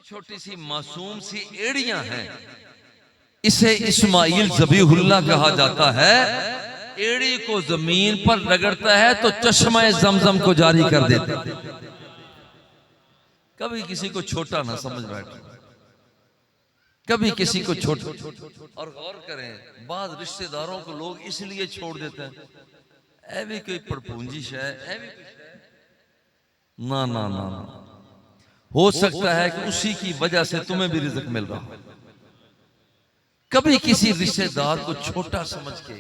छोटी सी मासूम सी एड़ियां हैं, इसे इस्माइल ज़बीहुल्लाह कहा जाता है। एड़ी को जमीन पर रगड़ता है तो चश्मा जमजम को जारी कर देता है। कभी किसी को छोटा ना समझ बैठे, कभी किसी को छोटा। और गौर करें, बाद रिश्तेदारों को लोग इसलिए छोड़ देते हैं, ऐ भी कोई पड़पूंजिश है, ऐ भी ना ना ना ना। हो सकता है कि उसी की वजह से तुम्हें भी रिज़्क मिल रहा हो। कभी किसी रिश्तेदार को छोटा समझ के,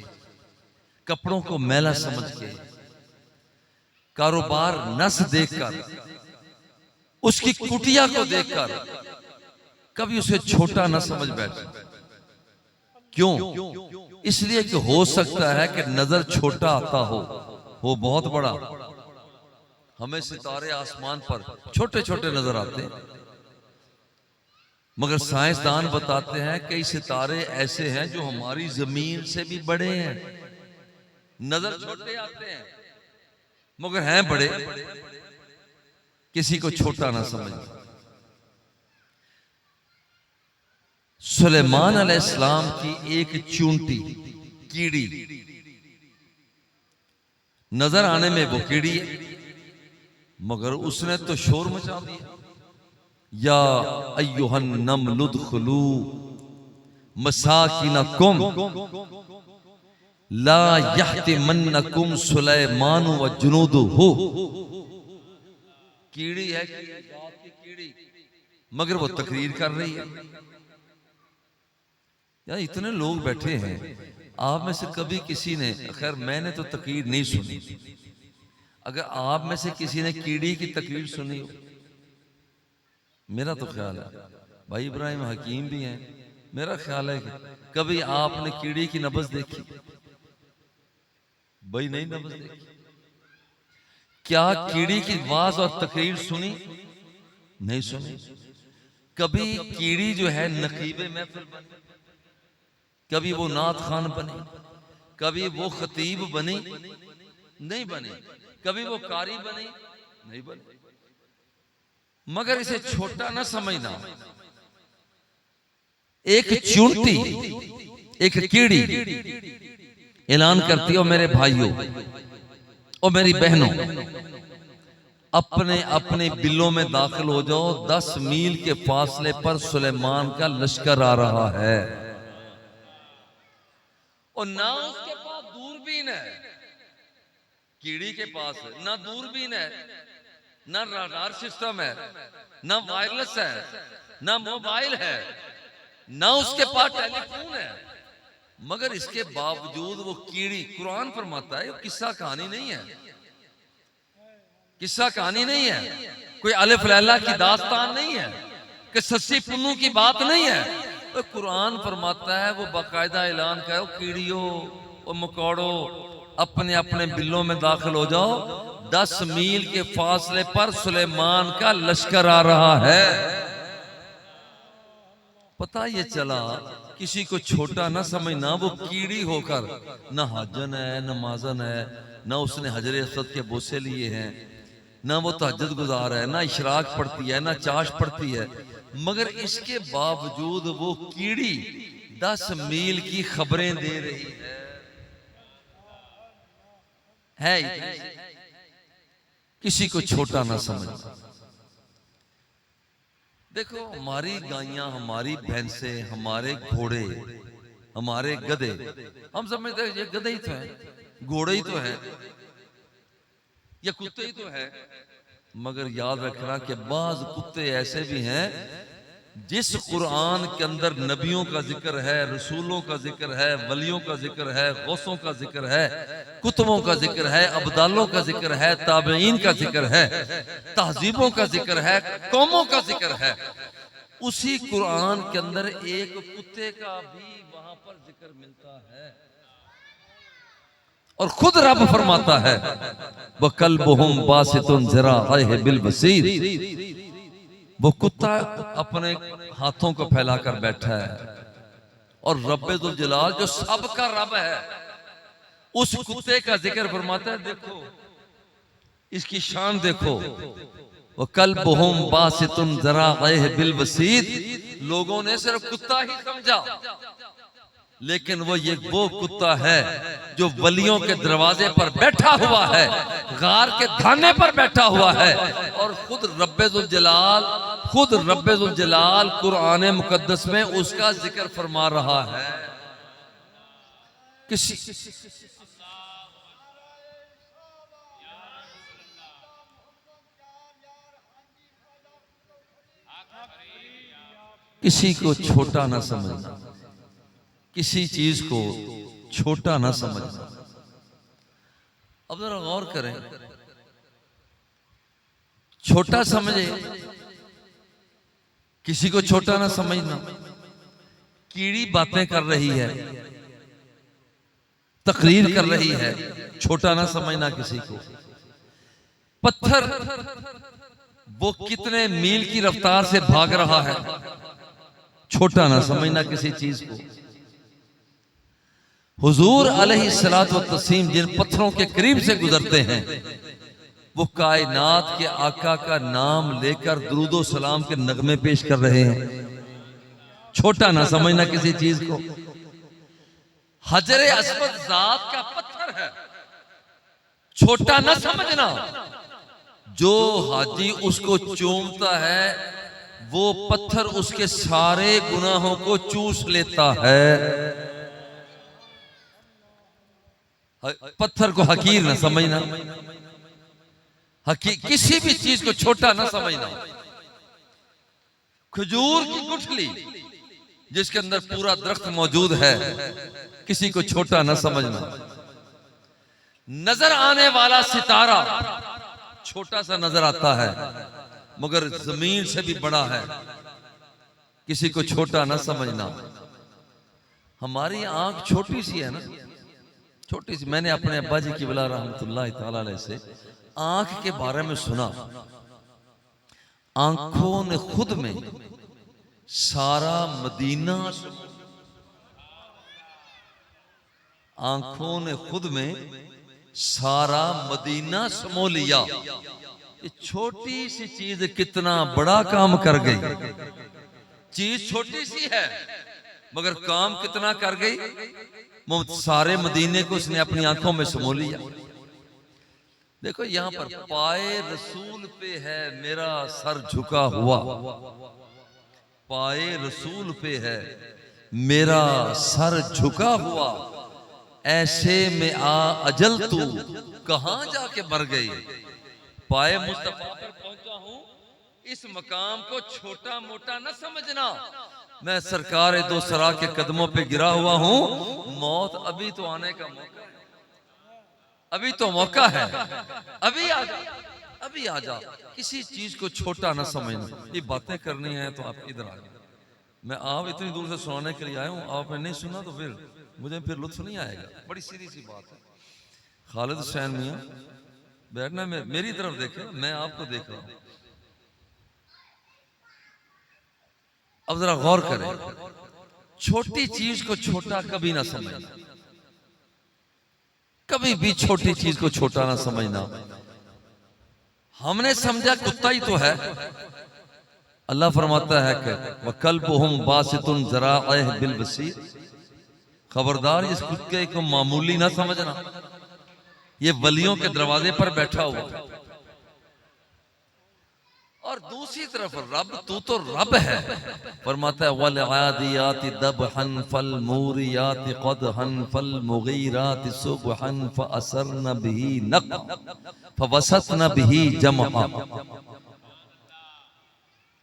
कपड़ों को मैला समझ के, कारोबार नस देखकर, उसकी कुटिया को देखकर कभी उसे छोटा न समझ बैठे। क्यों? इसलिए कि हो सकता है कि नजर छोटा आता हो बहुत बड़ा। हमें सितारे आसमान पर छोटे छोटे नजर आते हैं, मगर साइंसदान बताते हैं कई सितारे ऐसे हैं जो हमारी जमीन से भी बड़े हैं। नजर छोटे आते हैं मगर हैं बड़े। किसी को छोटा ना समझ। सुलेमान अलैहिस्सलाम की एक चूंटी कीड़ी, नजर आने में वो कीड़ी है, मगर उसने तो शोर मचा दिया। या अय्युहन नमलु उदखुलू मसाकिनकुम ला यहतिमन्नकुम सुलैमान व जुनूदुहु। कीड़ी है, कीड़ी, मगर वो तकरीर कर रही है। यार इतने लोग बैठे हैं, आप में से कभी किसी ने, खैर मैंने तो तकरीर नहीं सुनी, अगर आप में से किसी ने कीड़ी की तकरीर सुनी हो, मेरा तो ख्याल है भाई इब्राहिम हकीम भी हैं, मेरा ख्याल है कि कभी आपने कीड़ी की नब्ज देखी? भाई नहीं नब्ज देखी। क्या कीड़ी की आवाज और तकरीर सुनी? नहीं सुनी। कभी कीड़ी जो है नकीबे महफिल बनी, कभी वो नात खान बनी, कभी वो खतीब बनी, नहीं बनी। कभी वो कारी बनी, नहीं बनी। मगर इसे छोटा ना समझना। एक चूंटी, एक कीड़ी ऐलान करती है, मेरे भाइयों और मेरी बहनों, अपने अपने बिलों में दाखिल हो जाओ। 10 मील के फासले पर सुलेमान का लश्कर आ रहा है और ना उसके पास दूरबीन है। कीड़ी के पास ना दूरबीन है, ना रडार सिस्टम है, ना वायरलेस है, ना मोबाइल है, ना उसके पास टेलीफोन है, मगर इसके बावजूद वो कीड़ी, कुरान फरमाता है, किस्सा कहानी नहीं है, किस्सा कहानी नहीं है, कोई अलिफ लैला की दास्तान नहीं है, कि सस्सी पुन्नू की बात नहीं है। तो कुरान फरमाता है, वो बाकायदा ऐलान करो, कीड़ियों और मकोड़ों अपने अपने बिलों में दाखिल हो जाओ। 10 मील के फासले पर सुलेमान का लश्कर आ रहा है। पता ये चला, किसी को छोटा ना समझना। वो कीड़ी होकर ना हाजन है, न माजन है, ना उसने हजर असद के बोसे लिए हैं, ना वो तहज्जुद गुजार है, ना इशराक पढ़ती है, ना चाश पढ़ती है, मगर इसके बावजूद वो कीड़ी 10 मील की खबरें दे रही है। किसी को छोटा ना समझ। देखो, हमारी गायें, हमारी भैंसें, हमारे घोड़े, हमारे गधे, हम समझते हैं ये गधे ही तो है, घोड़े ही तो है, या कुत्ते ही तो है, मगर याद रखना कि बाज कुत्ते ऐसे भी हैं जिस कुरान के अंदर नबियों का जिक्र है, रसूलों का जिक्र है, वलियों का जिक्र है, गौसों का जिक्र है, कुतुबों का जिक्र है, अब्दालों का जिक्र है, ताबईन का जिक्र है, तहजीबों का जिक्र है, कौमों का जिक्र है, उसी कुरान के अंदर एक कुत्ते का भी वहां पर जिक्र मिलता है। और खुद रब फरमाता है, वकल्बुहुम बासितुन ज़राअह बिल वसीर। वो कुत्ता अपने हाथों को फैलाकर बैठा है और रब्बे दुल जलाल जो सबका रब है, उस कुत्ते का जिक्र फरमाता है। देखो इसकी शान, देखो वो कल्बुहुम बासितुन ज़राअह बिल वसीद, लोगों ने सिर्फ कुत्ता ही समझा, लेकिन वो कुत्ता है जो वलियों के दरवाजे पर बैठा हुआ है, गार के थाने पर बैठा हुआ है, और खुद रब्बे जलाल कुरान मुकद्दस में उसका जिक्र फरमा रहा है। किसी को छोटा ना समझना, किसी चीज को छोटा ना समझना। अब जरा गौर करें, छोटा समझे, किसी को छोटा ना समझना। कीड़ी बातें कर रही है, तकरीर कर रही है, छोटा ना समझना किसी को। पत्थर वो कितने मील की रफ्तार से भाग रहा है, छोटा ना समझना किसी चीज को। हुजूर अलैहिस्सलातु वत्तस्लीम जिन पत्थरों के करीब से गुजरते हैं, वो कायनात के आका का नाम लेकर दुरूदो सलाम के नगमे पेश कर रहे हैं, छोटा ना समझना किसी चीज को। हजरे अस्वद जात का पत्थर है, छोटा ना समझना। जो हाजी उसको चूमता है, वो पत्थर उसके सारे गुनाहों को चूस लेता है। पत्थर को हकीर ना समझना, किसी भी चीज को छोटा ना समझना। खजूर की गुठली जिसके अंदर पूरा दरख्त मौजूद है, किसी को छोटा ना समझना। नजर आने वाला सितारा छोटा सा नजर आता है, मगर जमीन से भी बड़ा है, किसी को छोटा ना समझना। हमारी आंख छोटी सी है ना, छोटी सी। मैंने अपने अब्बा जी क़िबला रहमतुल्लाहि तआला अलैह से आंख के बारे में सुना। आंखों ने खुद में सारा मदीना, आंखों ने खुद में सारा मदीना समो लिया। ये छोटी सी चीज कितना बड़ा काम कर गई। चीज छोटी सी है मगर काम कितना कर गई। सारे मदीने को उसने अपनी आंखों में समो लिया। देखो यहां पर पाए रसूल पे है मेरा सर झुका हुआ, पाए रसूल पे है मेरा सर झुका हुआ, ऐसे में आ अजल तू कहां जाके मर गई। पाए मुस्तफा पर पहुंचा हूं, इस मकाम को छोटा मोटा न समझना। मैं सरकार दो सरा के कदमों पे गिरा हुआ हूं, मौत अभी तो आने का मौका है, अभी तो मौका है, अभी आ जा, अभी आ जा। किसी चीज को छोटा न समझना। ये बातें करनी है तो आप इधर आ जाए। मैं आप इतनी दूर से सुनाने के लिए आया हूं, आपने नहीं सुना तो फिर लुत्फ नहीं आएगा। बड़ी सीधी सी बात है। खालिद हुसैन मियां बैठना, मेरी तरफ देखे, मैं आपको देख रहा हूं। अब जरा गौर करें, छोटी चीज को छोटा कभी ना समझना, कभी भी छोटी चीज को छोटा ना समझना। हमने समझा कुत्ता ही तो है। अल्लाह फरमाता है कि वकल्बुहुम बासितुन ज़राअह बिल वसीद, खबरदार इस कुत्ते को मामूली ना समझना, ये वलियों के दरवाजे पर बैठा हुआ। और दूसरी तरफ रब, तू तो रब है। फरमाता है वल आदियाति दबहन फल मूरियाति क़दहन फल मुगीराति सुबहन फअसरन बिही नक़ फवसतन बिही जमआ।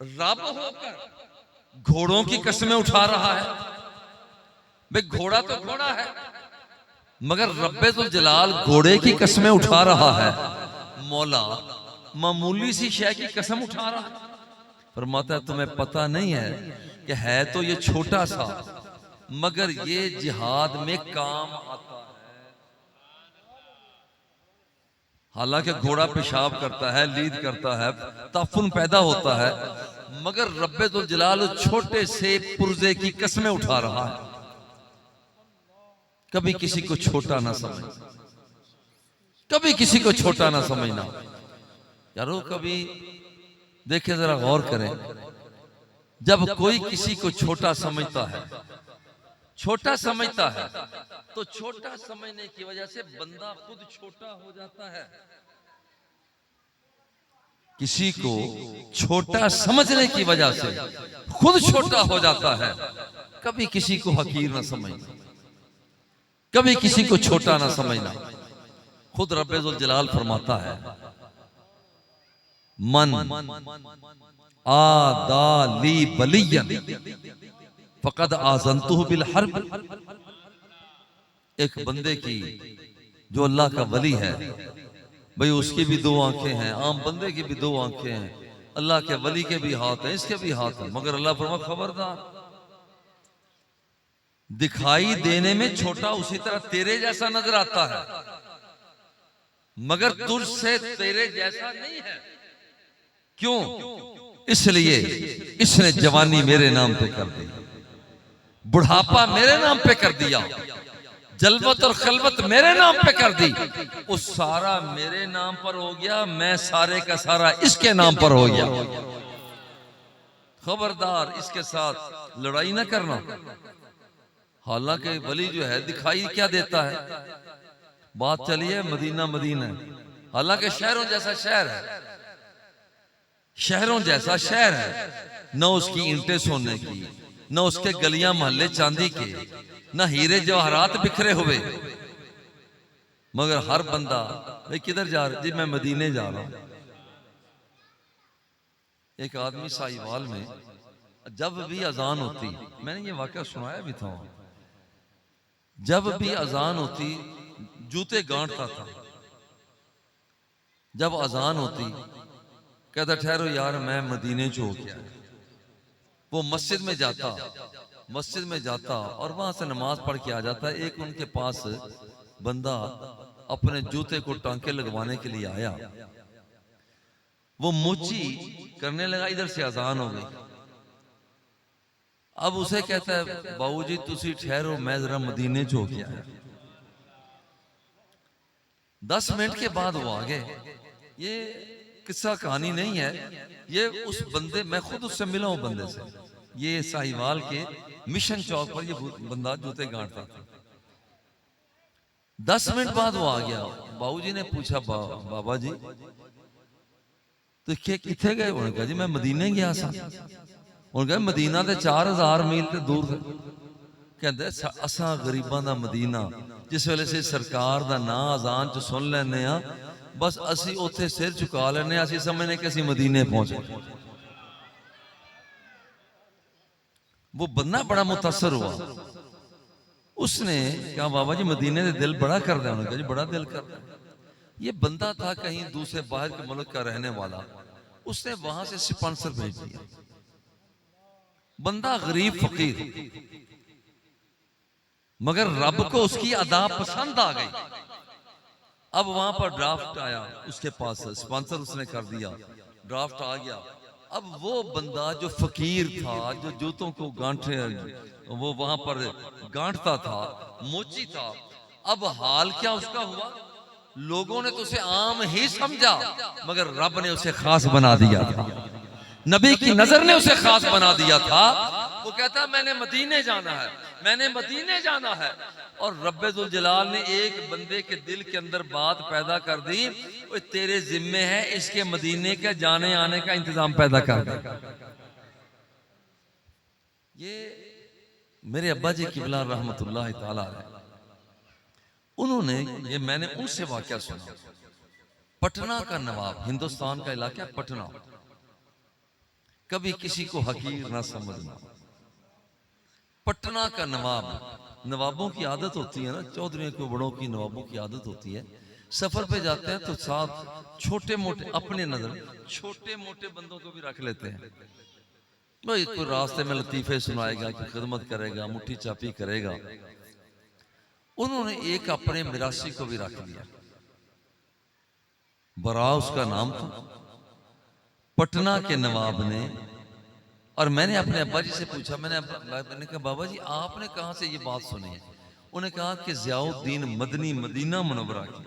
रब होकर घोड़ों की कसमें उठा रहा है। भाई घोड़ा तो घोड़ा है, मगर रब्बे तो जलाल घोड़े की कसमें उठा रहा है। मौला मामूली सी शय की कसम उठा रहा है। फरमाता है तुम्हें पता नहीं है कि है तो ये छोटा सा, मगर ये जिहाद में काम आता है। हालांकि घोड़ा पेशाब करता है, लीद करता है, ताफुन पैदा होता है, मगर रब्बे तो जलाल छोटे से पुर्जे की कसमें उठा रहा है। कभी किसी को छोटा ना समझना, कभी किसी को छोटा ना समझना। यारो कभी देखिए जरा गौर करें, जब कोई किसी को छोटा समझता है, छोटा समझता है, तो छोटा समझने की वजह से बंदा खुद छोटा हो जाता है। किसी को छोटा समझने की वजह से खुद छोटा हो जाता है। कभी किसी को हकीर ना समझना, कभी किसी को छोटा ना समझना। खुद रब्बुल जलाल फरमाता है, मन आदाली बलियन फकद आज़नतुहु बिल हर्ब। एक बंदे की जो अल्लाह का वली है, भाई उसकी भी दो आंखें हैं, आम बंदे की भी दो आंखें हैं, अल्लाह के वली के भी हाथ हैं, इसके भी हाथ हैं, मगर अल्लाह फरमा खबरदार, दिखाई देने में छोटा उसी तरह तेरे जैसा नजर आता है, मगर तुझसे तेरे जैसा नहीं है। क्यों? इसलिए इसने जवानी मेरे नाम पे कर दी, बुढ़ापा मेरे नाम पे कर दिया, जलवत और खलवत मेरे नाम पे कर दी। वो सारा मेरे नाम पर हो गया, मैं सारे का सारा इसके नाम पर हो गया। खबरदार इसके साथ लड़ाई ना करना। हालांकि वली जो है दिखाई क्या देता है, बात चली है मदीना मदीना, हालांकि शहरों जैसा शहर है, शहरों जैसा शहर है, न उसकी ईंटें सोने की, न उसके गलियां मोहल्ले चांदी के, न हीरे जवाहरात बिखरे हुए, मगर हर बंदा भाई किधर जा रहा? जी मैं मदीने जा रहा हूं। एक आदमी साहिवाल में जब भी अजान होती, मैंने ये वाकया सुनाया भी था, जब भी अजान होती जूते गांठता था। जब अजान होती कहता ठहरो यार मैं मदीने से हो गया। वो मस्जिद में जाता, मस्जिद में जाता और वहां से नमाज पढ़ के आ जाता। एक उनके पास बंदा अपने जूते को टांके लगवाने के लिए आया, वो मोची करने लगा, इधर से अजान हो गई। अब उसे कहता है बाबूजी तुसी ठहरो मैं जरा मदीने से हो गया। 10 मिनट के बाद वो आ गए। ये किस्सा कहानी नहीं है, ये उस बंदे, मैं खुद उससे मिला हूं बंदे से, ये साहिवाल के मिशन चौक पर ये बंदा जूते गांठता था। 10 मिनट बाद वो आ गया। बाबूजी ने पूछा बाबा जी तो किथे गए? उन्होंने कहा जी मैं मदीने गया सा। उन्होंने कहा मदीना तो 4000 मील ते दूर है। कहते असा गरीबां दा मदीना जिस वेले से सरकार दा नां अजान च सुन लेने आ, बस असी उथे सिर झुका लेने, असी समझने कि असी मदीने पहुंचे। वो बंदा बड़ा मुतासर हुआ। उसने कहा बाबा जी मदीने से दिल बड़ा कर दिया। उन्होंने कहा जी बड़ा दिल कर दिया। ये बंदा था कहीं दूसरे बाहर के मुल्क का रहने वाला, उसने वहां से स्पॉन्सर भेज दिया। बंदा गरीब फकीर, मगर रब को उसकी अदा पसंद आ गई। अब वहां पर ड्राफ्ट आया उसके पास, स्पॉन्सर उसने कर दिया, ड्राफ्ट आ गया। अब वो बंदा जो फकीर था, जो जूतों को गांठे वो वहां पर गांठता था, मोची था, अब हाल क्या उसका हुआ? लोगों ने तो उसे आम ही समझा, मगर रब ने उसे खास बना दिया था। नबी की नजर ने उसे खास बना दिया था। वो कहता मैंने मदीने जाना है, मैंने मदीने जाना है। और रब्बुल जलाल ने एक बंदे के दिल के अंदर बात पैदा कर दी, वो तेरे जिम्मे है इसके मदीने के जाने आने का इंतजाम पैदा कर दे। ये मेरे अब्बा जी किबला रहमतुल्लाह ताला अलैह, उन्होंने, ये मैंने उनसे वाकया सुना। पटना का नवाब, हिंदुस्तान का इलाका पटना, कभी किसी को हकीर ना समझना। पटना का नवाब, नवाबों की आदत होती है ना, चौधरी को बड़ों की नवाबों की आदत होती है, सफर पे जाते हैं तो साथ छोटे मोटे, अपने नजर छोटे मोटे बंदों को भी रख लेते हैं। भाई कोई रास्ते में लतीफे सुनाएगा, कोई खिदमत करेगा, मुट्ठी चापी करेगा। उन्होंने एक अपने मिरासी को भी रख लिया, बरा उसका नाम था। पटना के नवाब ने, और मैंने अपने अब्बा जी से पूछा, मैंने कहा बाबा जी आपने कहां से ये बात सुनी है? उन्होंने कहा कि ज़ियाउद्दीन मदनी मदीना मुनव्वरा की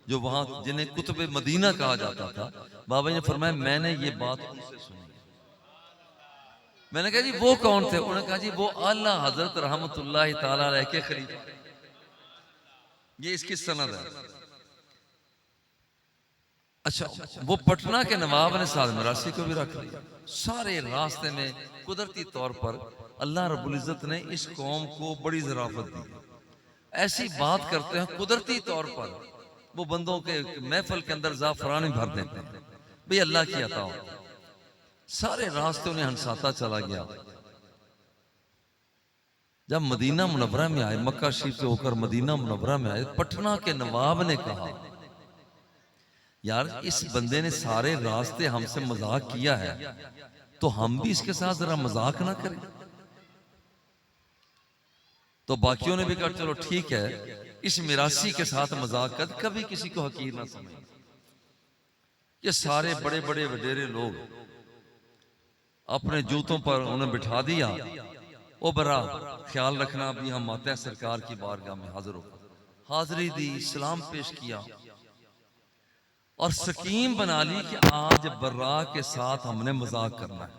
जो वहां जिन्हें कुतुब मदीना कहा जाता था, बाबा जी ने फरमाया मैंने ये बात उनसे सुनी। मैंने कहा जी वो कौन थे? उन्होंने कहा जी वो आला हजरत रहमतुल्लाह ताला अलैह के खलीफा। ये इसकी सनद है। अच्छा, वो पटना के नवाब ने साद मिरासी को भी रख लिया। सारे रास्ते में कुदरती तौर पर अल्लाह रब्बुल इज्जत ने इस कौम को बड़ी ज़राफत दी। ऐसी बात करते हैं कुदरती तौर पर वो बंदों के महफिल के अंदर ज़ाफ़रान ही भर देते हैं, भाई अल्लाह की अता हो। सारे रास्ते उन्हें हंसाता चला गया। जब मदीना मुनव्वरा में आए, मक्का शरीफ से होकर मदीना मुनव्वरा में आए, पटना के नवाब ने कहा यार इस बंदे ने सारे रास्ते हमसे मजाक किया है, तो हम भी इसके साथ जरा मजाक ना करें। तो बाकियों ने भी कहा चलो ठीक है, इस मिरासी के साथ मजाक कर, कभी किसी को हकीर ना समझ। ये सारे बड़े बड़े वडेरे लोग अपने जूतों पर उन्हें बिठा दिया। ओ बरा ख्याल रखना, अभी हम आते हैं सरकार की बारगाह में हाजिर हो। हाजिरी दी, सलाम पेश किया और स्कीम बना ली कि आज बर्रा के साथ हमने मजाक करना है।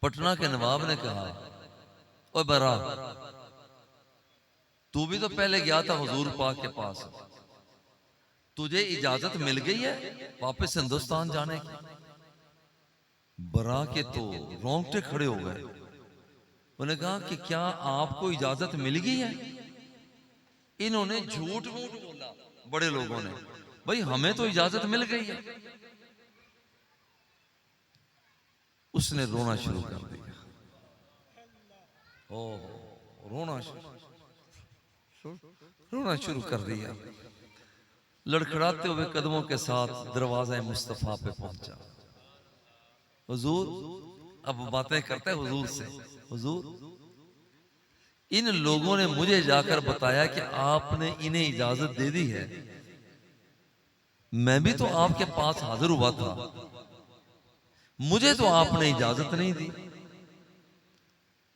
पटना के नवाब ने कहा ओ बर्रा तू भी तो पहले गया था हुजूर पाक के पास, तुझे इजाजत मिल गई है वापस हिंदुस्तान जाने की? बर्रा के तो रोंगटे खड़े हो गए। उन्होंने कहा कि क्या आपको इजाजत मिल गई है? इन्होंने झूठ मूठ बोला बड़े लोगों ने, भाई हमें तो इजाजत मिल गई है। उसने रोना शुरू कर दिया। ओ रोना शुरू कर दिया। लड़खड़ाते हुए कदमों के साथ दरवाजा मुस्तफा पे पहुंचा। हुजूर, अब बातें करते हैं हुजूर से। हुजूर, इन लोगों ने मुझे जाकर बताया कि आपने इन्हें इजाजत दे दी है। मैं भी तो आपके पास हाजिर हुआ था, मुझे तो आपने इजाजत नहीं दी।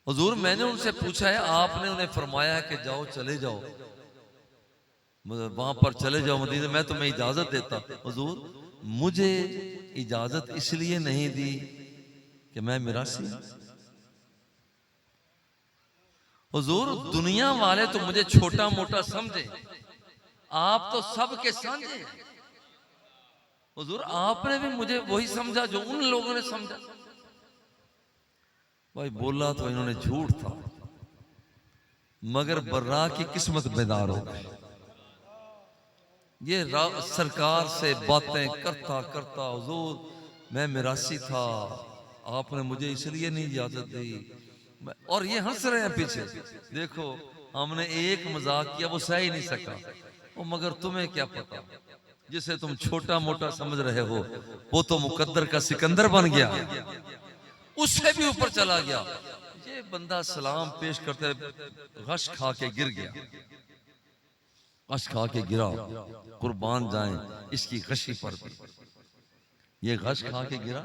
हुजूर, मैंने उनसे पूछा है, आपने उन्हें फरमाया कि जाओ चले जाओ, वहां पर चले जाओ मदीना, मैं तुम्हें इजाजत देता। हुजूर, मुझे इजाजत इसलिए नहीं दी कि मैं मिरासी। हुजूर, दुनिया वाले तो मुझे छोटा मोटा समझे, आप तो सबके साझे। हुजूर, आपने भी मुझे वही समझा जो उन लोगों ने समझा। भाई बोला तो इन्होंने झूठ था, मगर बर्रा की किस्मत बेदार हो गई। ये सरकार से बातें करता करता, हुजूर मैं मिरासी था, आपने मुझे इसलिए नहीं इजाजत दी। और ये हंस रहे हैं पीछे, देखो हमने एक मजाक किया वो सह ही नहीं सका। वो मगर तुम्हें क्या पता, जिसे तुम छोटा मोटा समझ रहे हो वो तो मुकद्दर का सिकंदर बन गया, उससे भी ऊपर चला गया। ये बंदा सलाम पेश करते गश खा के गिर गया, गश खा के गिरा। कुर्बान जाएं इसकी गशी पर भी। ये गश खा के गिरा,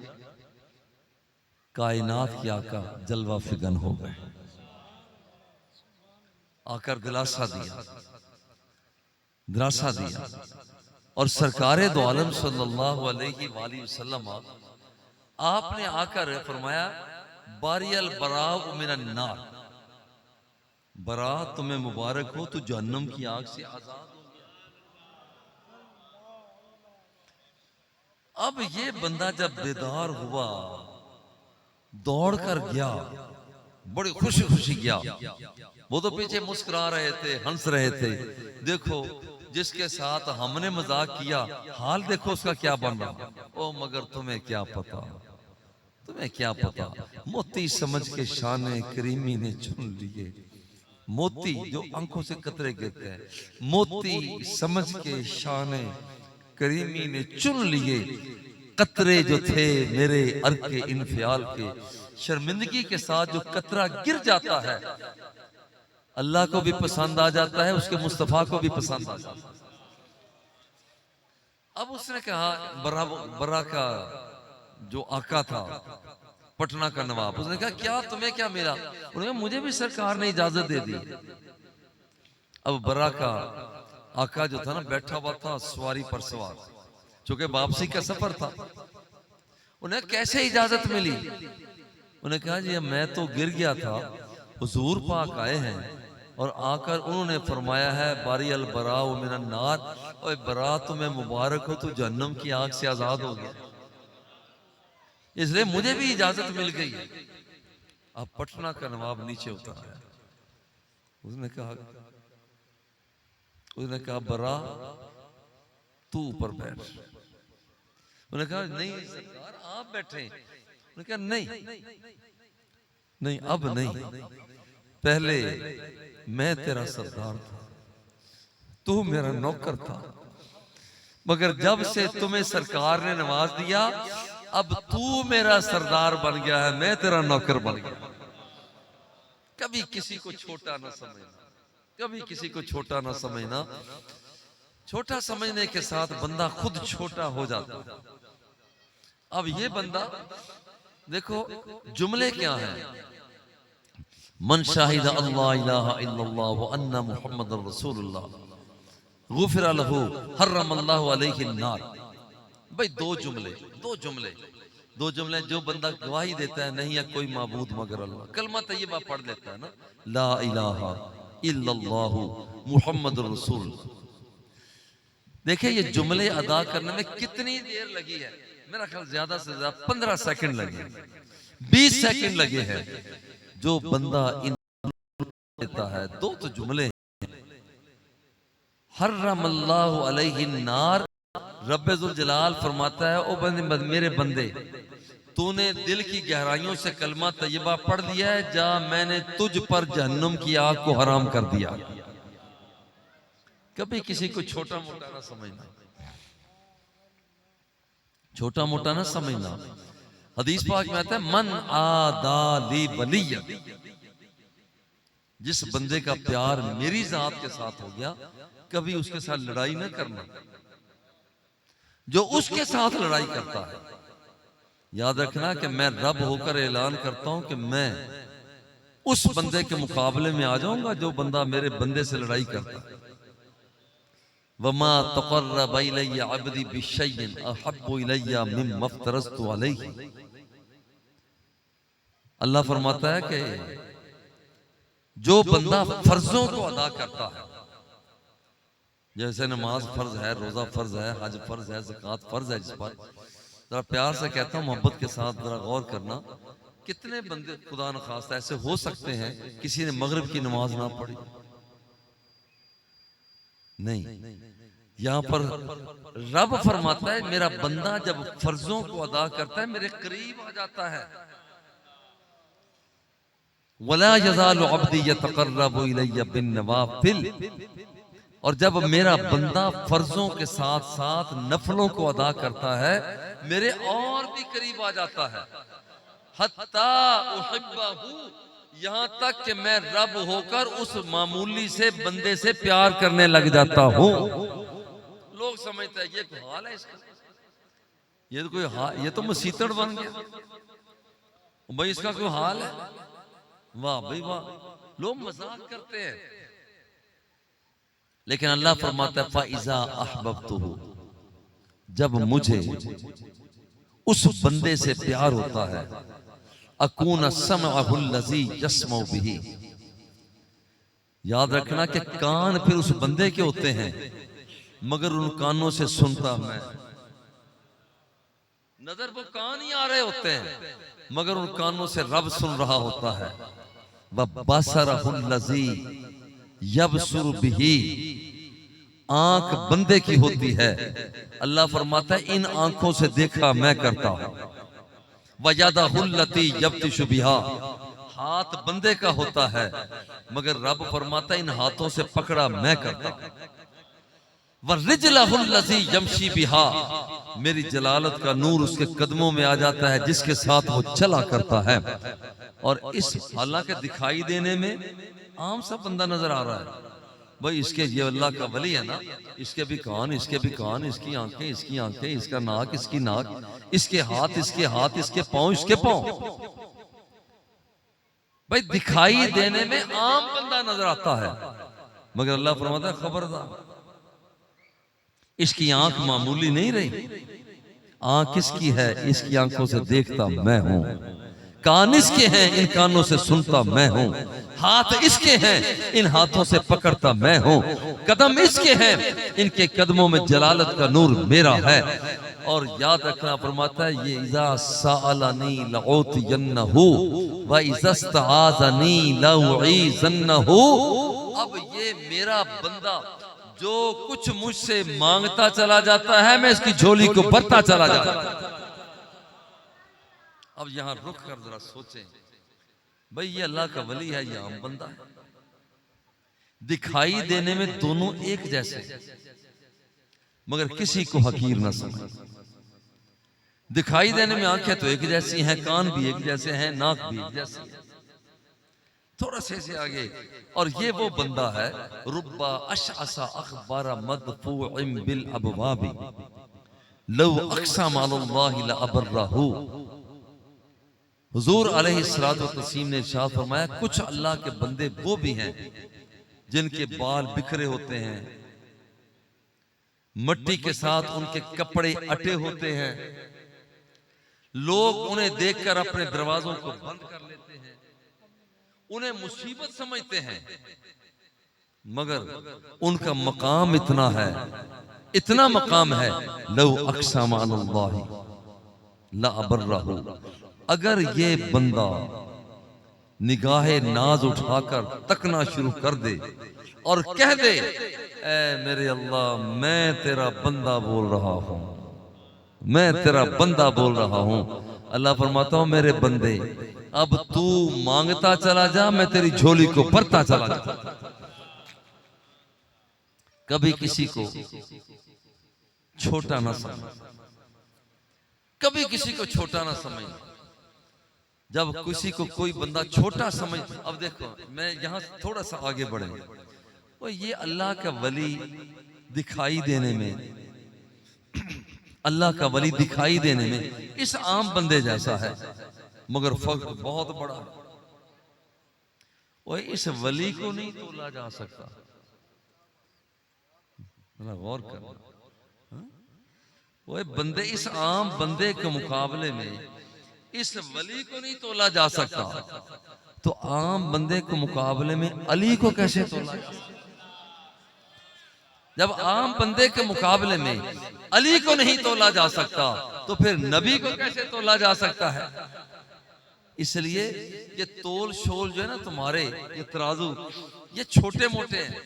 कायनात के आका जलवा फिगन हो गए। आकर दिलासा दिया, दिलासा दिया। और सरकारे दो आलम सल्लल्लाहु अलैहि वसल्लम आपने आकर फरमाया बारियल बराउ मिनन नार, बरा तुम्हें मुबारक हो, तू जहन्नम की आग से आजाद हो गया। अब ये बंदा जब बेदार हुआ, दौड़ कर गया, बड़ी खुशी खुशी गया। वो तो पीछे मुस्कुरा रहे थे, हंस रहे थे। देखो जिसके साथ हमने मजाक किया, हाल देखो उसका क्या बन रहा। ओ मगर तुम्हें क्या पता, तुम्हें क्या पता, मोती समझ के शाने करीमी ने चुन लिए। मोती जो आंखों से कतरे गिरते हैं, मोती समझ के शाने करीमी ने चुन लिए। कतरे जो थे मेरे अर्क के इन्फियाल के, शर्मिंदगी के साथ जो कतरा गिर जाता है, अल्लाह को भी पसंद आ जाता है, उसके मुस्तफा को भी पसंद आ जाता है। अब उसने कहा, बर्रा का जो आका था, पटना का नवाब, उसने कहा क्या तुम्हें क्या मिला? उन्होंने कहा मुझे भी सरकार ने इजाजत दे दी। अब बर्रा का आका जो था ना बैठा हुआ था सवारी पर सवार, चूंकि वापसी का सफर था। उन्हें कैसे इजाजत मिली? उन्हें कहा जी मैं तो गिर गया था, हुजूर पाक आए हैं और आकर उन्होंने फरमाया है बारी अल बरा मिनन नार, और बरा तुम्हें मुबारक हो, तू जहन्नम की आग से आजाद हो गया, इसलिए मुझे भी इजाजत मिल गई। अब पटना का नवाब नीचे उतर आया। उसने कहा बरा तू ऊपर बैठ। उन्होंने कहा नहीं सरकार आप बैठे। उन्होंने कहा नहीं अब नहीं, पहले मैं तेरा सरदार था, तू मेरा नौकर था, मगर जब से तुम्हें सरकार ने नवाज दिया अब तू मेरा सरदार बन गया है, मैं तेरा नौकर बन गया। कभी किसी को छोटा ना समझना, कभी किसी को छोटा ना समझना। छोटा समझने के साथ बंदा खुद छोटा हो जाता है। अब ये बंदा देखो जुमले क्या हैं, मन शाहिद अल्लाह इलाहा इल्लल्लाह व अन्ना मुहम्मदुर रसूलुल्लाह गुफिर लहू हर्रमल्लाहु अलैहि नार। भाई दो जुमले जो बंदा गवाही देता है नहीं है कोई माबूद मगर अल्लाह, कलमा तय्यबा पढ़ लेता है ना, ला इलाहा इल्लल्लाहु मुहम्मदुर रसूल। देखिए ये जुमले अदा करने में कितनी देर लगी है, मेरा ख्याल ज्यादा से ज्यादा 15 सेकंड लगे, 20 सेकंड लगे हैं। जो बंदा इन देता है दो तो जुमले हैं, हर्रमल्लाहु अलैहि नार, रब्बे जुल जलाल फरमाता है ओ बंदे मेरे बंदे तूने दिल की गहराइयों से कलमा तय्यबा पढ़ लिया है, जा मैंने तुझ पर जहन्नुम की आग को हराम कर दिया। कभी किसी को छोटा मोटा ना समझना, छोटा मोटा ना समझना। हदीस पाक में आता है मन आदाली वलिया, जिस बंदे का प्यार मेरी जात के साथ हो गया कभी उसके साथ लड़ाई ना करना। जो उसके साथ लड़ाई करता है याद रखना कि मैं रब होकर ऐलान करता हूं कि मैं उस बंदे के मुकाबले में आ जाऊंगा जो बंदा मेरे बंदे से लड़ाई करता है। वमा तक़र्रब इलैया अब्दी बिशैइन अहब्बु इलैया मिम्मा अफ्तरस्तु अलैहि। अल्लाह फरमाता है कि जो बंदा फर्जों को अदा करता है, जैसे नमाज फर्ज है, रोजा फर्ज है, हज फर्ज है, ज़कात फर्ज है, जिस पर जरा प्यार से कहता हूं मोहब्बत के साथ जरा गौर करना, कितने बंदे खुदा न खास्ता ऐसे हो सकते हैं किसी ने मगरिब की नमाज ना पढ़ी? नहीं, यहां पर रब फरमाता है मेरा बंदा जब फर्जों को अदा करता है मेरे करीब आ जाता है। वला यज़ालु अब्दी यतक़र्रबु इलैया बिन्नवाफिल, और जब मेरा बंदा फर्जों के साथ साथ नफलों को अदा करता है मेरे और भी करीब आ जाता है। हत्ता उहिब्बहू, यहां तक कि मैं रब होकर उस मामूली से बंदे से प्यार करने लग जाता हूं। लोग समझते हैं ये कोई हाल है इसका, ये तो कोई हाल, ये तो मसीतड़ बन गया भाई, इसका कोई हाल है? वाह भाई वाह, लोग मजाक करते हैं। लेकिन अल्लाह फरमाता है फाइजा अहबब्तुहु, जब मुझे उस बंदे से प्यार होता है, अकून समअहुल लज़ी यस्मउ बिही, याद रखना कि कान फिर उस बंदे के होते हैं मगर उन कानों से सुनता मैं, नजर वो कान ही आ रहे होते हैं मगर उन कानों से रब सुन रहा होता है। वबसरहुल लज़ी यबसुरु बिही, आंख बंदे की होती है, अल्लाह फरमाता है इन आंखों से देखा मैं करता हूं। वयदहुल लती यब्तिशु बिहा, हाथ बंदे का होता है मगर रब फरमाता है इन हाथों से पकड़ा मैं करता हूं। वरिजलहुल लज़ी यमशी बिहा, मेरी जलालत का नूर उसके कदमों में आ जाता है जिसके साथ वो चला करता है। और इस हालांकि दिखाई देने में आम सा बंदा नजर आ रहा है, भाई इसके ये अल्लाह का वली है ना, इसके भी कान, इसके भी कान, इसकी आंखें, इसकी आंखें, इसका नाक, इसकी नाक, इसके हाथ, इसके हाथ, इसके पांव, इसके पांव, भाई दिखाई देने में आम बंदा नजर आता है मगर अल्लाह फरमाता है खबरदार इसकी आंख मामूली नहीं रही। आंख किसकी है? इसकी आंखों से देखता मैं हूं। कान इसके हैं, इन कानों से सुनता मैं हूं। हाथ इसके हैं, इन हाथों से पकड़ता मैं हूं। कदम इसके हैं, इनके कदमों में जलालत का नूर मेरा है। और याद रखना फरमाता है, ये इज़ा सअलनी लउतियन्नहु व इज़ा इस्तआज़नी लउईज़न्नहु। अब ये मेरा बंदा जो कुछ मुझसे मांगता चला जाता है, मैं इसकी झोली को भरता चला जाता हूं। अब यहां रुक कर जरा सोचें, भाई ये अल्लाह का वली है, ये आम बंदा है। दिखाई देने में दोनों एक जैसे, मगर किसी को हकीर ना समझ। दिखाई देने में आंखें तो एक जैसी हैं, कान भी एक जैसे हैं, नाक भी एक जैसी है। थोड़ा से आगे, और ये वो बंदा है, रुब्बा अशअसा अखबारा मदफूइम बिल अबवाबी लौ अक़सम अलल्लाहि लअबर्रहु। हुजूर अलैहिस्सलातु वस्सलाम ने इरशाद फरमाया, कुछ अल्लाह के बंदे वो भी हैं जिनके बाल बिखरे होते हैं, मिट्टी के साथ उनके कपड़े अटे होते हैं, लोग उन्हें देखकर अपने दरवाजों को बंद कर लेते हैं, उन्हें मुसीबत समझते हैं, मगर उनका मकाम इतना है, इतना मकाम है, लौ अक़सम अलल्लाहि लअबर्रहु। अगर ये बंदा निगाहे नाज उठाकर तकना शुरू कर दे और कह दे, ऐ मेरे अल्लाह, मैं तेरा बंदा बोल रहा हूं, मैं तेरा बंदा बोल रहा हूं। अल्लाह फरमाता हूं, मेरे बंदे अब तू मांगता चला जा, मैं तेरी झोली को भरता चला जा। कभी किसी को छोटा ना समझ, कभी किसी को छोटा ना समझ। जब किसी को कोई बंदा छोटा समझ, अब देखो मैं यहां थोड़ा सा आगे बढ़े, वो ये अल्लाह का वली दिखाई देने में, अल्लाह का वली दिखाई देने में इस आम बंदे जैसा है, मगर फर्क बहुत बड़ा है। वो इस वली को नहीं तोला जा सकता। गौर करना, वो बंदे, इस आम बंदे के मुकाबले में इस वली को नहीं तोला जा सकता, तो आम बंदे के मुकाबले में अली को कैसे तोला जा सकता? जब आम बंदे के मुकाबले में अली को नहीं तोला जा सकता, तो फिर नबी को कैसे तोला जा सकता है? इसलिए ये तोल शोल जो है ना तुम्हारे, ये तराजू, ये छोटे मोटे हैं,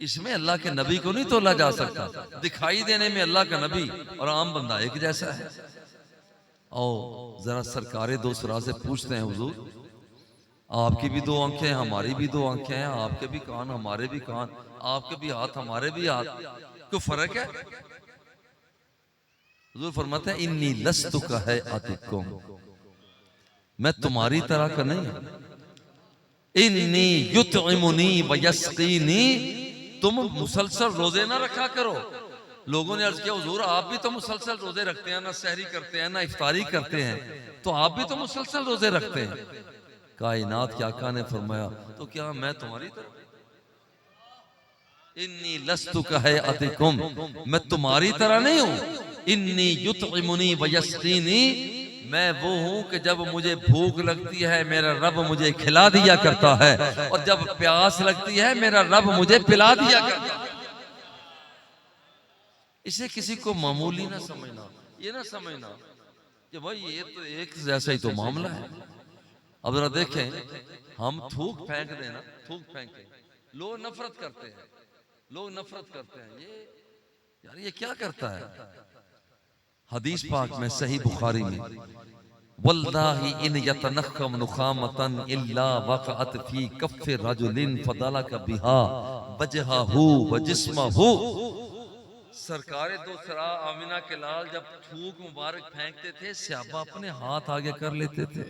इसमें अल्लाह के नबी को नहीं तोला जा सकता। दिखाई देने में अल्लाह का नबी और आम बंदा एक जैसा है। और जरा सरकारे दो सरा से पूछते हैं, हुजूर आपकी भी दो आंखें हैं, हमारी भी दो आंखें हैं, आपके भी कान हमारे भी कान, आपके भी हाथ हमारे भी हाथ, क्यों फर्क है? हुजूर फरमाते हैं, इन्नी लस्तु का है आतिकुम, मैं तुम्हारी तरह का नहीं हूं। इन्नी युतइमुनी व यस्कीनी, तुम मुसलसल रोजे ना रखा करो। लोगों ने अर्ज किया, हुजूर आप भी तो मुसलसल रोजे रखते हैं, ना सहरी करते हैं, ना इफ्तारी करते हैं, तो आप भी तो मुसलसल रोजे रखते हैं। कायनात के आका ने फरमाया, तो क्या मैं तुम्हारी तरह? इन्नी लस्तु का है अतिकुम, मैं तुम्हारी तरह नहीं हूं। इन्नी युतइमुनी व यस्कीनी, मैं वो हूं कि जब मुझे भूख लगती है मेरा रब मुझे खिला दिया करता है, और जब प्यास लगती है मेरा रब मुझे पिला दिया करता है। इसे किसी को मामूली ना समझना, ये ना समझना कि भाई ये तो एक जैसा ही तो मामला है। अब जरा देखें, हम थूक फेंक देना, थूक फेंके, लोग नफरत करते हैं, लोग नफरत करते हैं, ये यार ये क्या करता है? हदीस पाक में सही बुखारी में, वल्लाहि इन यतनखम नुखामतन इल्ला वक़अत फी कफ़्फ़ि रजुलिन फदलक बिहा वजहहु व जिस्महु। सरकारे दो सरा आमिना के लाल जब थूक मुबारक फेंकते थे, सहाबा अपने हाथ आगे कर लेते थे।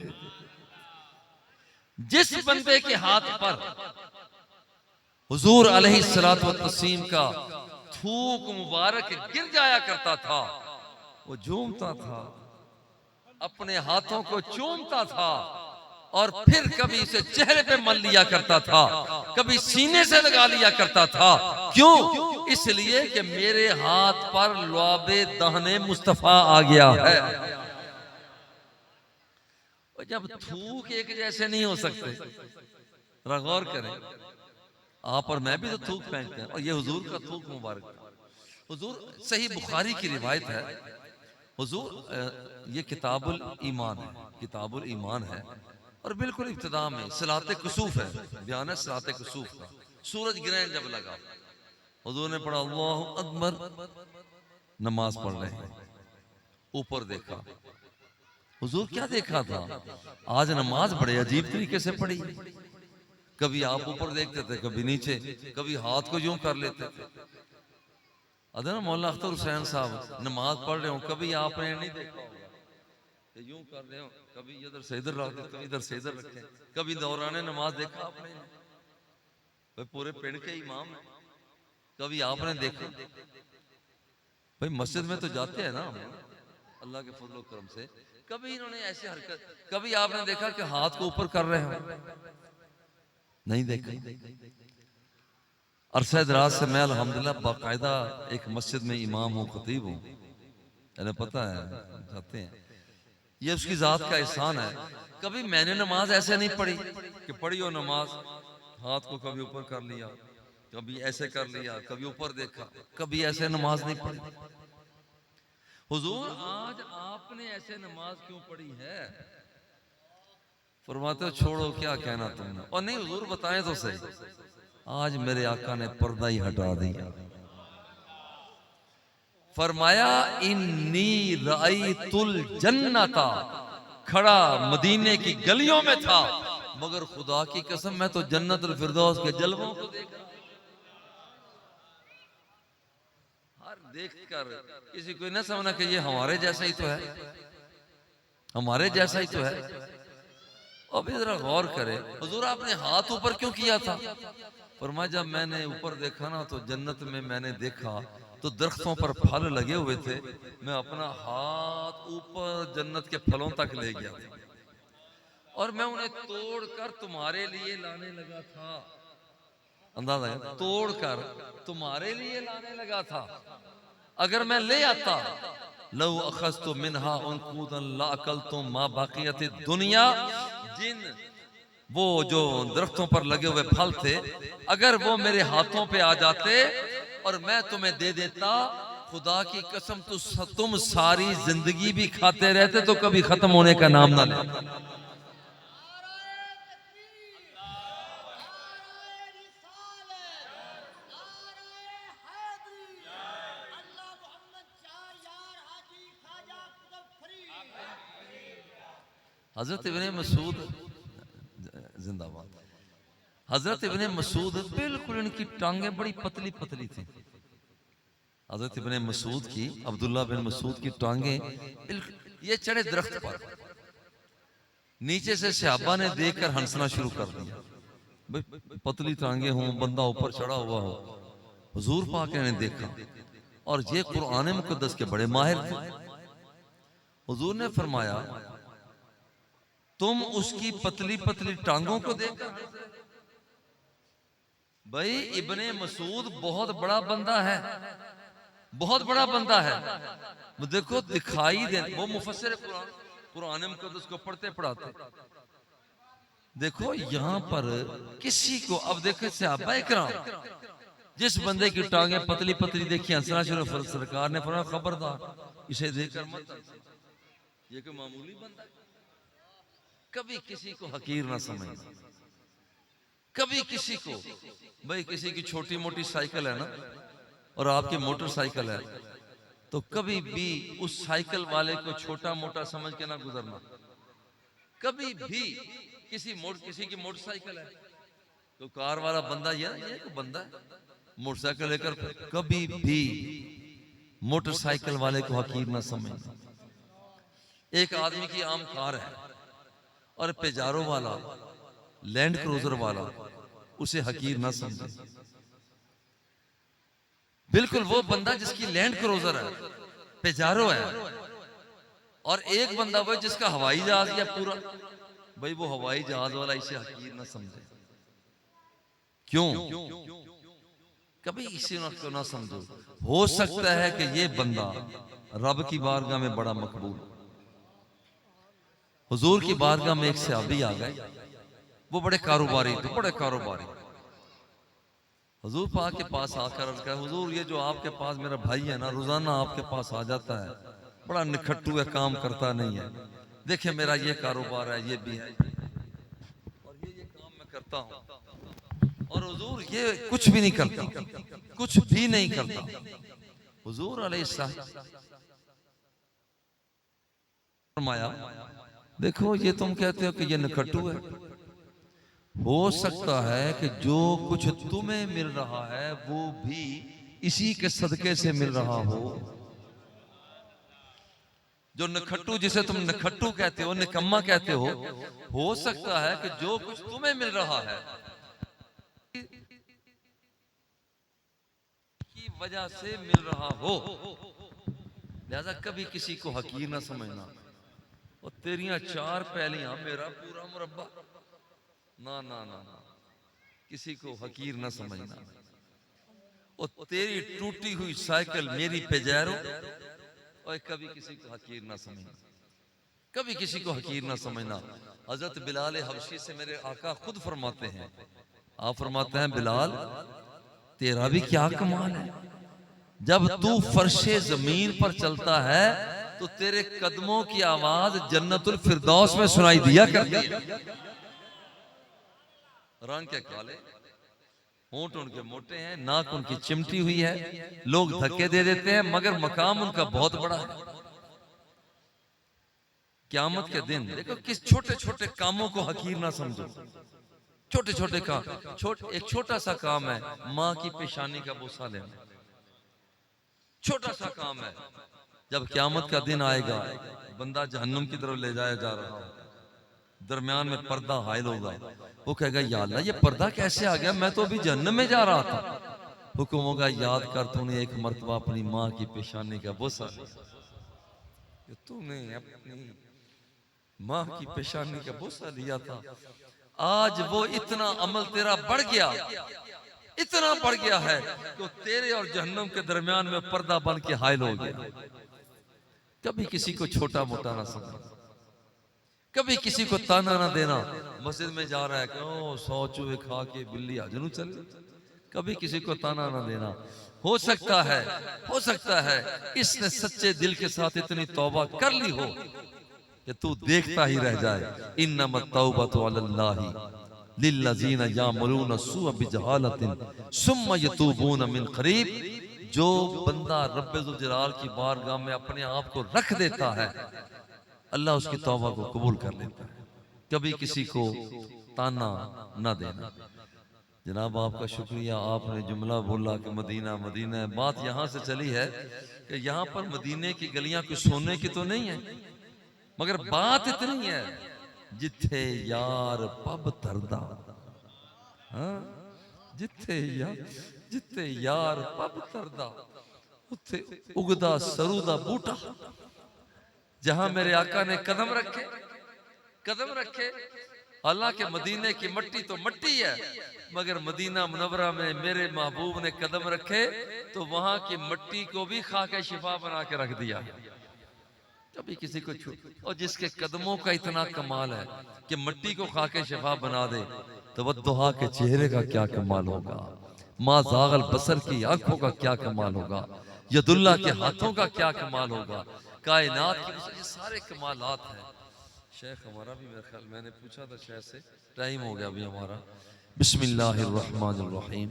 जिस बंदे के हाथ पर हुजूर अलैहिस्सलातु वस्सलाम का थूक मुबारक गिर जाया करता था, वो झूमता था, अपने हाथों को चूमता था, और फिर कभी इसे चेहरे पे मल लिया करता था, कभी सीने से लगा लिया करता था। क्यों? इसलिए कि मेरे हाथ पर लुआबे दहने मुस्तफा आ गया है। और जब थूक एक जैसे नहीं हो सकते, जरा गौर करें, आप और मैं भी तो थूक फेंकते हैं, और ये हुजूर का थूक मुबारक। हुजूर, सही बुखारी की रिवायत है, हुजूर ये किताबुल ईमान है, किताबुल ईमान है, और बिल्कुल इब्तिदा में सलाते कुसूफ है, बयान है सलाते कुसूफ का। सूरज ग्रहण जब लगा, हुजूर ने पढ़ा अल्लाहु अकबर, नमाज पढ़ रहे हैं, ऊपर देखा। हुजूर क्या देखा था? आज नमाज बड़े अजीब तरीके से पढ़ी। कभी आप ऊपर देखते थे, कभी नीचे, कभी हाथ को यूं कर लेते थे। अदर मौला अख्तर हुसैन साहब नमाज पढ़ रहे हो, कभी आपने नहीं देखा होगा कि यूं कर रहे हो, कभी इधर से इधर रख देते, इधर से इधर रखे। कभी दौराने नमाज देखा आपने? भाई पूरे पिंड के इमाम है, कभी आपने देखा? भाई मस्जिद में तो जाते हैं ना अल्लाह के फजल और करम से, कभी इन्होंने ऐसे हरकत, कभी आपने देखा कि हाथ को ऊपर कर रहे हो? नहीं देखा। अरसे दराज से मैं अल्हम्दुलिल्लाह बाकायदा एक मस्जिद में इमाम हूँ, खतीब हूँ, इन्हें पता है, जाते हैं, ये उसकी जात का एहसान है। कभी मैंने नमाज ऐसे नहीं पढ़ी कि पढ़ी हो नमाज, हाथ को कभी ऊपर कर लिया, कभी ऐसे कर लिया, कभी ऊपर देखा, कभी ऐसे नमाज नहीं पढ़ी। हुजूर, आज आपने ऐसे नमाज क्यों पढ़ी है? फरमाते हो छोड़ो, क्या कहना तुमने। और नहीं हुजूर, बताएं तो सही, आज मेरे आका ने पर्दा ही हटा दिया। फरमाया इन्नी रअयतुल जन्नता, खड़ा मदीने की गलियों में था, मगर खुदा की कसम मैं तो जन्नतुल फिरदौस के जलवों को देख रहा। हर देख कर किसी को न समझना कि ये हमारे जैसा ही तो है, हमारे जैसा ही तो है। अब जरा गौर करे, हुजूर आपने हाथ ऊपर क्यों किया था? फरमाया जब मैंने ऊपर देखा ना, तो जन्नत में मैंने देखा तो दरख्तों पर फल लगे हुए थे, मैं अपना हाथ ऊपर जन्नत के फलों तक ले गया और मैं उन्हें तोड़कर तुम्हारे लिए लाने लगा था। अंदाजा है, तोड़कर तुम्हारे लिए लाने लगा था। अगर मैं ले आता, लव अखज़तु मिन्हा उनकूदन लाअकलतुम मा बाक़ियति दुनिया, जिन वो जो दरख्तों पर लगे हुए फल थे, अगर वो मेरे हाथों पे आ जाते और मैं तुम्हें दे देता, खुदा की कसम तुम सारी जिंदगी भी खाते रहते तो कभी खत्म होने का नाम ना लेते। हजरत इब्ने मसूद जिंदाबाद। हजरत इब्ने मसूद बिल्कुल, इनकी टांगें बड़ी पतली पतली थी। हजरत इब्ने मसूद की, अब्दुल्ला बिन मसूद की टांगें, ये चढ़े दरख्त पर, नीचे से सहाबा ने देखकर हंसना शुरू कर दिया। भाई पतली टांगे हों, बंदा ऊपर चढ़ा हुआ हो। हुजूर पाक ने देखा, और ये कुरान मुकद्दस के बड़े माहिर थे। हुजूर ने फरमाया तुम उसकी पतली पतली टांगों को देखकर, भाई इब्ने मसूद बहुत बड़ा बंदा है, बहुत बड़ा बंदा है। वो देखो दिखाई दे, वो मुफस्सिर कुरान मुकद्दस को पढ़ते पढ़ाते, देखो यहां पर किसी को, अब देखो सहाबा इकराम, जिस बंदे की टांगे पतली पतली देखी हंसना शुरू, सरकार ने फरमाया खबरदार इसे देखकर मत हंसो, ये कोई मामूली बंदा। कभी किसी को हकीर ना समझना, कभी किसी को, भाई किसी की छोटी मोटी साइकिल है ना और आपकी मोटरसाइकिल है, तो कभी भी उस साइकिल वाले को छोटा मोटा समझ के ना गुजरना। कभी भी किसी की मोटरसाइकिल है तो कार वाला बंदा ये बंदा है मोटरसाइकिल लेकर, कभी भी मोटरसाइकिल वाले को हकीर ना समझना। एक आदमी की आम कार है और पेजारो वाला, लैंड क्रूजर वाला उसे हकीर ना समझे। बिल्कुल वो बंदा जिसकी लैंड क्रूजर है, पेजारो है, और एक बंदा वो जिसका हवाई जहाज या पूरा, भाई वो हवाई जहाज वाला इसे हकीर ना समझे। क्यों? कभी इसी को ना समझो। हो सकता है कि ये बंदा रब की बारगाह में बड़ा मकबूल। हुजूर की बारगाह में एक सहाबी आ गए, वो बड़े कारोबारी थे, बड़े कारोबारी। हुजूर पाक के पास आकर अर्ज किया, हुजूर ये जो आपके पास मेरा भाई है ना, रोजाना आपके पास आ जाता है, बड़ा निखट्टू है, काम करता नहीं है। देखिए मेरा ये कारोबार है, ये भी है, और ये काम मैं करता हूँ, और हुजूर ये कुछ भी नहीं करता, कुछ भी नहीं करता। हुजूर अलैहिस्सलाम फरमाया, देखो ये तुम कहते हो कि ये निखट्टू है, हो सकता है कि जो कुछ तुम्हें मिल रहा है वो भी इसी के सदके से मिल रहा हो। जो नखट्टू, जिसे तुम नखट्टू कहते हो, निकम्मा कहते हो सकता है कि जो कुछ तुम्हें मिल रहा है की वजह से मिल रहा हो। लिहाजा कभी किसी को हकीर ना समझना, और तेरियां चार पहलियां मेरा पूरा मुरब्बा, ना ना ना ना, किसी को हकीर ना समझना। और तेरी टूटी हुई साइकिल मेरी पेजैरो, और कभी किसी को हकीर ना समझना, कभी किसी को हकीर ना समझना। हजरत बिलाल हबशी से मेरे आका खुद फरमाते हैं, आप फरमाते हैं, बिलाल तेरा भी क्या कमाल है, जब तू फर्शे जमीन पर चलता है तो तेरे कदमों की आवाज जन्नतुल फिरदौस में सुनाई दिया करती है। रंग के काले, होंठ उनके मोटे हैं, नाक उनकी चिमटी हुई है, लोग धक्के दे देते हैं, मगर मकाम उनका बहुत बड़ा है। क़यामत के दिन देखो किस छोटे छोटे कामों को हकीर ना समझो। छोटे छोटे काम, एक छोटा सा काम है माँ की पेशानी का बोसा लेना, छोटा सा काम है। जब क़यामत का दिन आएगा, बंदा जहन्नुम की तरफ ले जाया जा रहा हो, दरमियान में पर्दा हायल होगा, वो कहेगा या अल्लाह ये पर्दा कैसे आ गया, मैं तो अभी जहन्नम में जा रहा था। हुक्म होगा, याद कर तूने एक मर्तबा अपनी माँ की पेशानी का बोसा लिया, तूने अपनी माँ की पेशानी का बोसा लिया था। आज वो इतना अमल तेरा बढ़ गया, इतना बढ़ गया है तो तेरे और जहन्नम के दरमियान में पर्दा बन के हायल हो गया। कभी किसी को छोटा मोटा ना समझना, कभी किसी को ताना ना देना। मस्जिद में जा रहा है, क्यों 100 चूहे खा के बिल्ली आजनू चल, कभी किसी को ताना ना देना। हो सकता है इसने सच्चे दिल के साथ इतनी तौबा कर ली हो कि तू देखता ही रह जाए। इन्नमत तौबतु अलल्लाहि लिल्लज़ीना यामलूना सुअ बिजहालतिन सुम्मा यतूबूना मिन करीब। जो बंदा रब्बे ज़ुल जलाल की बारगाह में अपने आप को रख देता है, अल्लाह उसकी तौबा को कबूल कर लेता है। कभी किसी को ताना ना देना। जनाब आपका शुक्रिया, आपने जुमला बोला कि मदीना मदीना है। बात यहाँ से चली है कि यहाँ पर मदीने की गलियां कुछ सोने की तो नहीं है, मगर बात इतनी है, जिथे यार पब तरदा, हाँ जिथे यार पब तरदा, उथे उगदा सरू दा बूटा। जहां मेरे आका ने कदम रखे, हालांकि मदीने की मट्टी तो मट्टी है, मगर मदीना मुनव्वरा में मेरे महबूब ने कदम रखे तो वहां की मट्टी को भी खा के शिफा बना के रख दिया। कभी किसी को छू, और जिसके कदमों का इतना कमाल है कि मट्टी को खा के शिफा बना दे, तो वद्दुहा के चेहरे का क्या कमाल होगा, माँ जागल बसर की आंखों का क्या कमाल होगा, यदुल्ला के हाथों का क्या कमाल होगा। कायनात के ये सारे कमालात हैं। शेख हमारा भी, मेरा ख्याल मैंने पूछा था शेख से, टाइम हो गया अभी हमारा। बिस्मिल्लाहिर्रहमानिर्रहीम।